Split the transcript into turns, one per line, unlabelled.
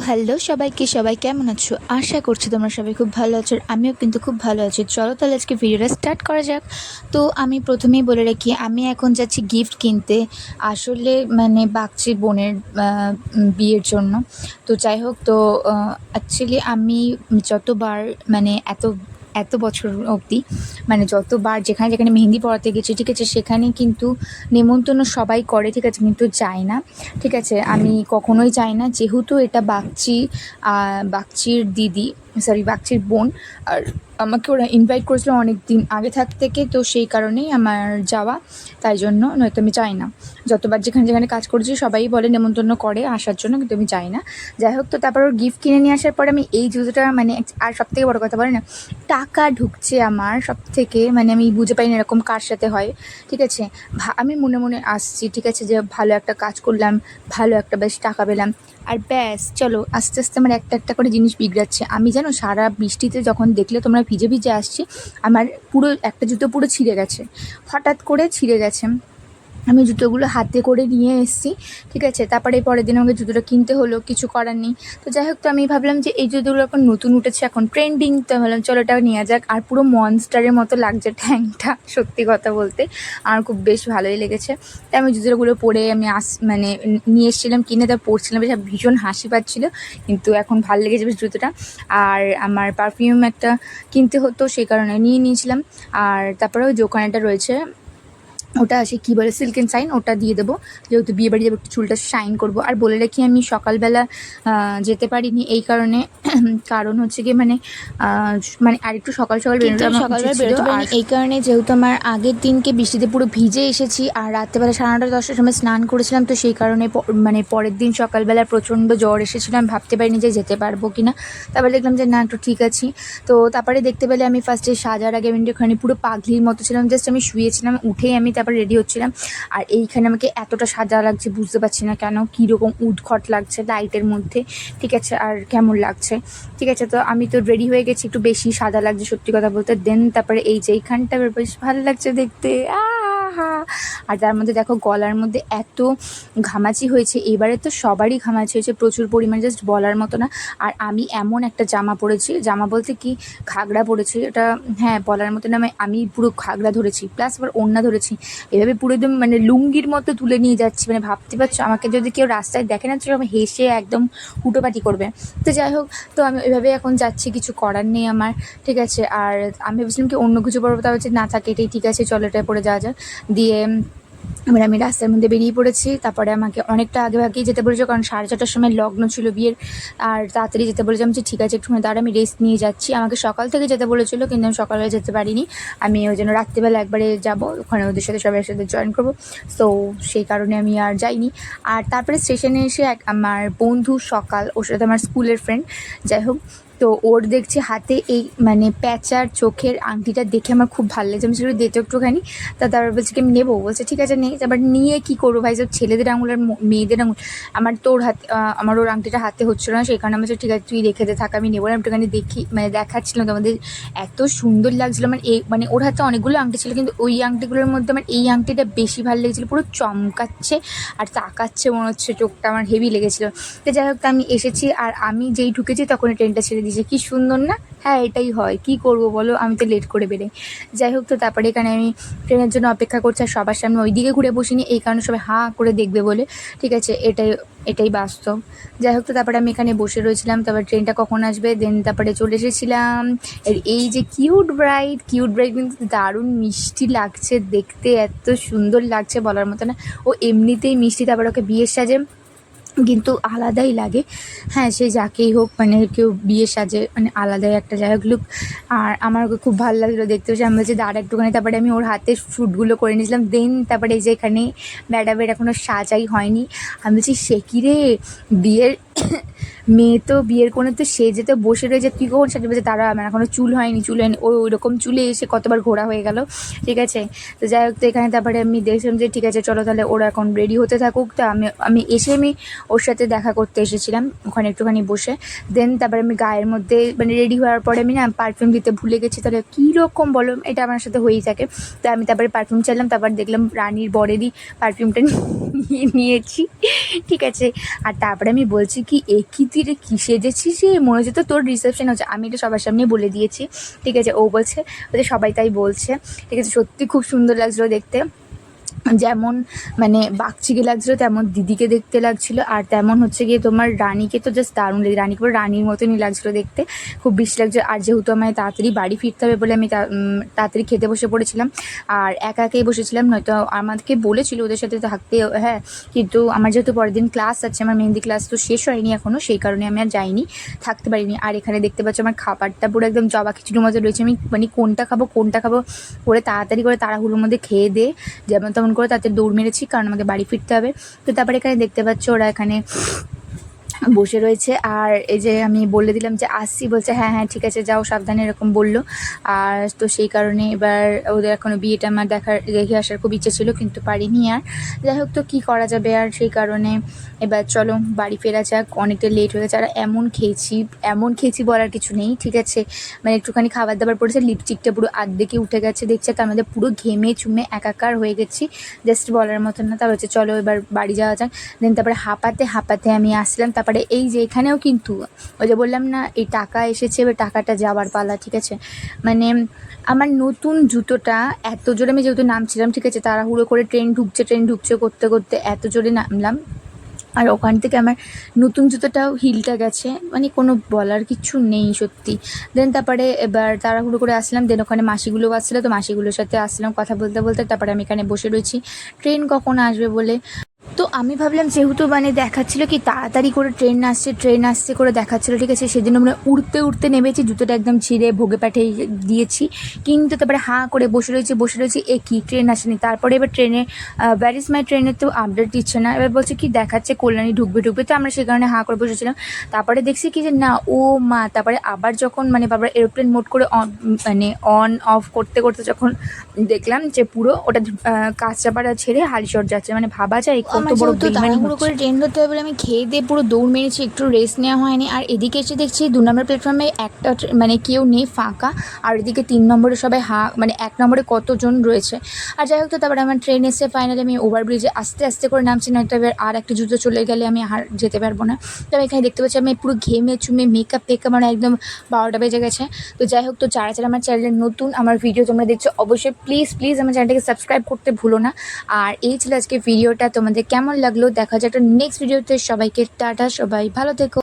Hello সবাইকে, সবাই কেমন আছো? আশা করছি তোমরা সবাই খুব ভালো আছো। আর আমিও কিন্তু খুব ভালো আছি। চলো তাহলে আজকে ভিডিওটা স্টার্ট করা যাক। তো আমি প্রথমেই বলে রাখি, আমি এখন যাচ্ছি গিফট কিনতে, আসলে মানে বাগচির বোনের বিয়ের জন্য। তো যাই হোক, তো অ্যাকচুয়ালি আমি যতবার মানে এত এত বছর অবধি মানে যতবার যেখানে যেখানে মেহেন্দি পড়াতে গেছি, ঠিক আছে, সেখানে কিন্তু নেমন্তন্ন সবাই করে, ঠিক আছে, কিন্তু যাই না। ঠিক আছে, আমি কখনোই চাই না, যেহেতু এটা বাগচির দিদি, সরি বাগচির বোন। আর আমাকে ওরা ইনভাইট করেছিল অনেক দিন আগে থেকে, তো সেই কারণেই আমার যাওয়া, তাই জন্য। নয়তো আমি চাই না। যতবার যেখানে যেখানে কাজ করেছি সবাই বলে নেমন্তন্ন করে আসার জন্য, কিন্তু আমি চাই না। যাই হোক, তো তারপর ওর গিফট কিনে নিয়ে আসার পরে আমি এই জুতোটা মানে, আর সব থেকে বড়ো কথা বলে না, টাকা ঢুকছে আমার সব থেকে, মানে আমি বুঝে পাই না এরকম কার সাথে হয়। ঠিক আছে, আমি মনে মনে আসছি, ঠিক আছে, যে ভালো একটা কাজ করলাম, ভালো একটা বেশ টাকা পেলাম, আর ব্যাস চলো আস্তে আস্তে আমার একটা একটা করে জিনিস বিগড়াচ্ছে। আমি জানো সারা বৃষ্টিতে যখন দেখলে তোমরা ভিজে ভিজে আসছি, আমার পুরো একটা জুতো পুরো ছিঁড়ে গেছে, হঠাৎ করে ছিঁড়ে গেছে। আমি জুতোগুলো হাতে করে নিয়ে এসেছি, ঠিক আছে। তারপরে পরের দিন আমাকে জুতোটা কিনতে হলো, কিছু করার নেই। তো যাই হোক, তো আমি ভাবলাম যে এই জুতোগুলো এখন নতুন উঠেছে, এখন ট্রেন্ডিং, তো ভাবলাম চলো এটা নেওয়া যাক। আর পুরো মনস্টারের মতো লাগছে ঠ্যাংটা, সত্যি কথা বলতে আমার খুব বেশ ভালোই লেগেছে। তাই আমি জুতোগুলো পরে আমি মানে নিয়ে এসেছিলাম কিনে, তা পরছিলাম, বেশ ভীষণ হাসি পাচ্ছিলো, কিন্তু এখন ভালো লেগেছে বেশ জুতোটা। আর আমার পারফিউম একটা কিনতে হতো, সেই কারণে নিয়ে নিয়েছিলাম। আর তারপরে ওই দোকানেটা রয়েছে, ওটা আছে কী বলে, সিল্ক অ্যান্ড শাইন, ওটা দিয়ে দেবো, যেহেতু বিয়ে বাড়ি যাবো, একটু চুলটা শাইন করবো। আর বলে রাখি, আমি সকালবেলা যেতে পারিনি এই কারণে, কারণ হচ্ছে গিয়ে মানে মানে আরেকটু সকাল সকাল বেরোতে আমার উচিত ছিল। আর এই কারণে, যেহেতু আমার আগের দিনকে বৃষ্টিতে পুরো ভিজে এসেছি, আর রাত্রেবেলা 9:30-10টার সময় স্নান করেছিলাম, তো সেই কারণে মানে পরের দিন সকালবেলা প্রচণ্ড জ্বর এসেছিলাম, ভাবতে পারিনি যে যেতে পারবো কি না। তারপরে দেখলাম যে না, একটু ঠিক আছি। তো তারপরে দেখতে পেলে আমি ফার্স্টে সাজার আগে আমি ওখানে পুরো পাগলির মতো ছিলাম, জাস্ট আমি শুয়েছিলাম, উঠেই আমি তারপর রেডি হচ্ছিলাম। আর এইখানে আমাকে এতটা সাজা লাগছে বুঝতে পারছি না কেন, কীরকম উদ্ঘট লাগছে লাইটের মধ্যে, ঠিক আছে, আর কেমন লাগছে, ঠিক আছে। তো আমি তো রেডি হয়ে গেছি, একটু বেশি সাদা লাগছে সত্যি কথা বলতে। দেন তারপরে এই যে এইখানটা বেশ ভালো লাগছে দেখতে, আহা। আর তার মধ্যে দেখো গলার মধ্যে এত ঘামাচি হয়েছে, এবারে তো সবারই ঘামাচি হয়েছে প্রচুর পরিমাণে, জাস্ট বলার মতো না। আর আমি এমন একটা জামা পরেছি, জামা বলতে কি ঘাগরা পরেছি, এটা হ্যাঁ বলার মতো না, আমি পুরো ঘাগরা ধরেছি প্লাস আবার ওড়না ধরেছি, এভাবে পুরো একদম মানে লুঙ্গির মতো তুলে নিয়ে যাচ্ছি, মানে ভাবতে পারছো আমাকে যদি কেউ রাস্তায় দেখে না, তো আমি হেসে একদম হুটোপাটি করবে। তো যাই হোক, তো আমি ওইভাবে এখন যাচ্ছি, কিছু করার নেই আমার, ঠিক আছে। আর আমি ভেবেছিলাম কি অন্য কিছু পরবো, তা হচ্ছে না থাকে এটাই ঠিক আছে, চলো এটা পরে যাওয়া যায়। দিয়ে এবার আমি রাস্তার মধ্যে বেরিয়ে পড়েছি। তারপরে আমাকে অনেকটা আগে ভাগেই যেতে বলেছে, কারণ 6:30টার সময় লগ্ন ছিল বিয়ের, আর তাড়াতাড়ি যেতে বলেছে। আমি ঠিক আছে একটুখানি দাঁড়া, আমি রেস্ট নিয়ে যাচ্ছি। আমাকে সকাল থেকে যেতে বলেছিলো, কিন্তু আমি সকালবেলা যেতে পারিনি, আমি ওই জন্য রাত্রিবেলা একবারে যাব, ওখানে ওদের সাথে সবাই একসাথে জয়েন করবো। তো সেই কারণে আমি আর যাইনি। আর তারপরে স্টেশনে এসে আমার বন্ধু সকাল, ওর সাথে আমার স্কুলের ফ্রেন্ড, যাই হোক, তো ওর দেখছি হাতে এই মানে প্যাঁচার চোখের আংটিটা দেখে আমার খুব ভালো লেগেছে, আমি সেটা দেখতে একটুখানি। তারপর বলছে কি আমি নেবো, বলছে ঠিক আছে নেই। তারপর নিয়ে কী করবো ভাই, সব ছেলেদের আঙুল আর মেয়েদের আঙুল, আমার তো ওর হাতে, আমার ওর আংটিটা হাতে হচ্ছিলো না, সেই কারণে আমি বলছি ঠিক আছে তুই রেখে দে, থাক আমি নেবো না। একটুখানি দেখি মানে দেখাচ্ছিলাম তোমাদের, এত সুন্দর লাগছিলো আমার। এই মানে ওর হাতে অনেকগুলো আংটি ছিল, কিন্তু ওই আংটিগুলোর মধ্যে আমার এই আংটিটা বেশি ভালো লেগেছিলো, পুরো চমকাচ্ছে আর তাকাচ্ছে, মনে হচ্ছে চোখটা আমার হেভি লেগেছিলো। তো যাই হোক, তো আমি এসেছি, আর আমি যেই ঢুকেছি তখনই ট্রেনটা ছেড়ে দিয়েছে, কি সুন্দর না? হ্যাঁ এটাই হয়, কি করব বলো, আমি তো লেট করে বেরোই। যাই হোক, তো তারপরে এখানে আমি ট্রেনের জন্য অপেক্ষা করছি, আর সবার সামনে ওইদিকে ঘুরে বসিনি, এই কারণে সবাই হাঁ করে দেখবে বলে, ঠিক আছে, এটাই বাস্তব। যাই হোক, তো তারপরে আমি এখানে বসে রয়েছিলাম, তারপর ট্রেনটা কখন আসবে, দেন তারপরে চলে এসেছিলাম। এর এই যে কিউট ব্রাইড কিন্তু দারুণ মিষ্টি লাগছে দেখতে, এত সুন্দর লাগছে বলার মতো না। ও এমনিতেই মিষ্টি, তারপর ওকে বিয়ের সাজে কিন্তু আলাদাই লাগে। হ্যাঁ, সে যাকেই হোক, মানে কেউ বিয়ে সাজে মানে আলাদাই একটা যাই হোক লুক। আর আমার ওকে খুব ভালো লাগছিলো দেখতে, বসে আমি বলছি দাঁড়া একটুখানি, তারপরে আমি ওর হাতে শ্যুটগুলো করে নিয়েছিলাম। দেন তারপরে এই যে এখানে ম্যাডামের এখনও সাজাই হয়নি, আমি বলছি সে কী রে, বিয়ের মেয়ে তো বিয়ের কোণে তো সেজে তো বসে রয়েছে, তুই কখন সাজে, বলছে তারা আমার এখনও চুল হয়নি। ওই রকম চুলে এসে কতবার ঘোরা হয়ে গেল, ঠিক আছে। তো যাই হোক, তো এখানে তারপরে আমি দেখছিলাম যে ঠিক আছে চলো তাহলে ওরা এখন রেডি হতে থাকুক। তো আমি এসে ওর সাথে দেখা করতে এসেছিলাম ওখানে একটুখানি বসে। দেন তারপরে আমি গায়ের মধ্যে মানে রেডি হওয়ার পরে আমি না পারফিউম দিতে ভুলে গেছি, তাহলে কীরকম বলো, এটা আমার সাথে হয়েই থাকে। তো আমি তারপরে পারফিউম চাইলাম, তারপর দেখলাম রানীর বরেরই পারফিউমটা নিয়েছি, ঠিক আছে। আর তারপরে আমি বলছি কি এ কি তুই কী রে কী সেজেছিস রে, মনে হচ্ছে তো তোর রিসেপশন হচ্ছে। আমি এটা সবার সামনে বলে দিয়েছি, ঠিক আছে। ও বলছে সবাই তাই বলছে, ঠিক আছে। সত্যি খুব সুন্দর লাগছিলো দেখতে, যেমন মানে বাকচিকে লাগছিলো তেমন দিদিকে দেখতে লাগছিলো, আর তেমন হচ্ছে গিয়ে তোমার রানীকে তো জাস্ট দারুণ লাগে, রানীকে পুরো রানীর মতনই লাগছিলো দেখতে, খুব বেশি লাগছে। আর যেহেতু আমায় তাড়াতাড়ি বাড়ি ফিরতে হবে বলে আমি তাড়াতাড়ি খেতে বসে পড়েছিলাম, আর একা একাই বসেছিলাম, নয়তো আমাদেরকে বলেছিল ওদের সাথে থাকতে, হ্যাঁ। কিন্তু আমার যেহেতু পরের দিন ক্লাস আছে, আমার মেহেন্দি ক্লাস তো শেষ হয়নি এখনও, সেই কারণে আমি আর যাইনি, থাকতে পারিনি। আর এখানে দেখতে পাচ্ছ আমার খাবারটা পুরো একদম জবা খিচুড়ির মতো রয়েছে, আমি মানে কোনটা খাবো করে তাড়াতাড়ি করে তাড়াহুড়োর মধ্যে খেয়ে দে যেমন তেমন করে তাতে দৌড় মেরেছি, কারণ আমাকে বাড়ি ফিরতে হবে। তো তারপরে এখানে দেখতে পাচ্ছ ওরা এখানে বসে রয়েছে, আর এই যে আমি বলে দিলাম যে আসছি, বলছে হ্যাঁ হ্যাঁ ঠিক আছে যাও সাবধানে, এরকম বললো। আর তো সেই কারণে এবার ওদের এখনও বিয়েটা আমার দেখে আসার খুব ইচ্ছে ছিল, কিন্তু পারিনি। আর যাই হোক, তো কী করা যাবে, আর সেই কারণে এবার চলো বাড়ি ফেরা যাক, অনেকটা লেট হয়ে গেছে। আর এমন খেয়েছি বলার কিছু নেই, ঠিক আছে। মানে একটুখানি খাবার দাবার পড়েছে, লিপস্টিকটা পুরো আর্ধেকে উঠে গেছে দেখছে, তার মধ্যে পুরো ঘেমে চুমে একাকার হয়ে গেছি, জাস্ট বলার মতন না। তারপর হচ্ছে চলো এবার বাড়ি যাওয়া যাক। দেন তারপরে হাঁপাতে আমি আসলাম। তারপরে এই যে এখানেও কিন্তু ওই যে বললাম না, এই টাকা এসেছে, এবার টাকাটা যাওয়ার পালা, ঠিক আছে। মানে আমার নতুন জুতোটা এত জোরে, আমি যেহেতু নামছিলাম, ঠিক আছে, তাড়াহুড়ো করে ট্রেন ঢুকছে করতে করতে এত জোরে নামলাম, আর ওখান থেকে আমার নতুন জুতোটাও হিলটা গেছে, মানে কোনো বলার কিছু নেই সত্যি। দেন তারপরে এবার তাড়াহুড়ো করে আসলাম, দেন ওখানে মাসিগুলোও আসছিলো, তো মাসিগুলোর সাথে আসলাম কথা বলতে বলতে। তারপরে আমি এখানে বসে রয়েছি ট্রেন কখন আসবে বলে। তো আমি ভাবলাম যেহেতু মানে দেখাচ্ছিলো কি তাড়াতাড়ি করে ট্রেন আসছে করে দেখাচ্ছিলো, ঠিক আছে, সেজন্য আমরা উড়তে নেমেছি, জুতোটা একদম ছিঁড়ে ভোগে পাঠিয়ে দিয়েছি। কিন্তু তারপরে হাঁ করে বসে রয়েছি এ কি ট্রেন আসেনি। তারপরে এবার ট্রেনে ওয়্যার ইজ মাই ট্রেনের তো আপডেট দিচ্ছে না, এবার বলছে কি দেখাচ্ছে কল্যাণী ঢুকবে, তো আমরা সেই কারণে হাঁ করে বসেছিলাম। তারপরে দেখছি কি যে না, ও মা, তারপরে আবার যখন মানে বাবার এরোপ্লেন মোড করে অন অফ করতে যখন দেখলাম যে পুরো ওটা কাঁচরাপাড়া ছেড়ে হালিশহর যাচ্ছে, মানে ভাবা যায় কত বড় বেইমানি হচ্ছে। করে ট্রেন ধরতে হবে বলে আমি খেয়ে দিয়ে পুরো দৌড় মেরেছি, একটু রেস্ট নেওয়া হয়নি। আর এদিকে এসে দেখছি 2 নম্বর প্ল্যাটফর্মে একটা মানে কেউ নেই, ফাঁকা। আর এদিকে 3 নম্বরে সবাই মানে 1 নম্বরে কতজন রয়েছে। আর যাই হোক, তো তারপরে আমার ট্রেন এসে ফাইনালি আমি ওভারব্রিজে আস্তে করে নামছি, নয়তো এবার আর একটা জুতো চলে গেলে আমি আর যেতে পারবো না। তো এখানে দেখতে পাচ্ছি আমি পুরো ঘেমে চুমে মেকআপ মানে একদম 12টা বেজে গেছে। তো যাই হোক, তো যারা আমার চ্যানেলে নতুন, আমার ভিডিও তোমরা দেখছো, অবশ্যই প্লিজ আমার চ্যানেলটাকে সাবস্ক্রাইব করতে ভুলো না। আর এই ছিল আজকে ভিডিওটা, তোমাদের কেমন লাগলো দেখা যায় একটা নেক্সট ভিডিওতে। সবাইকে টাটা, সবাই ভালো থেকো।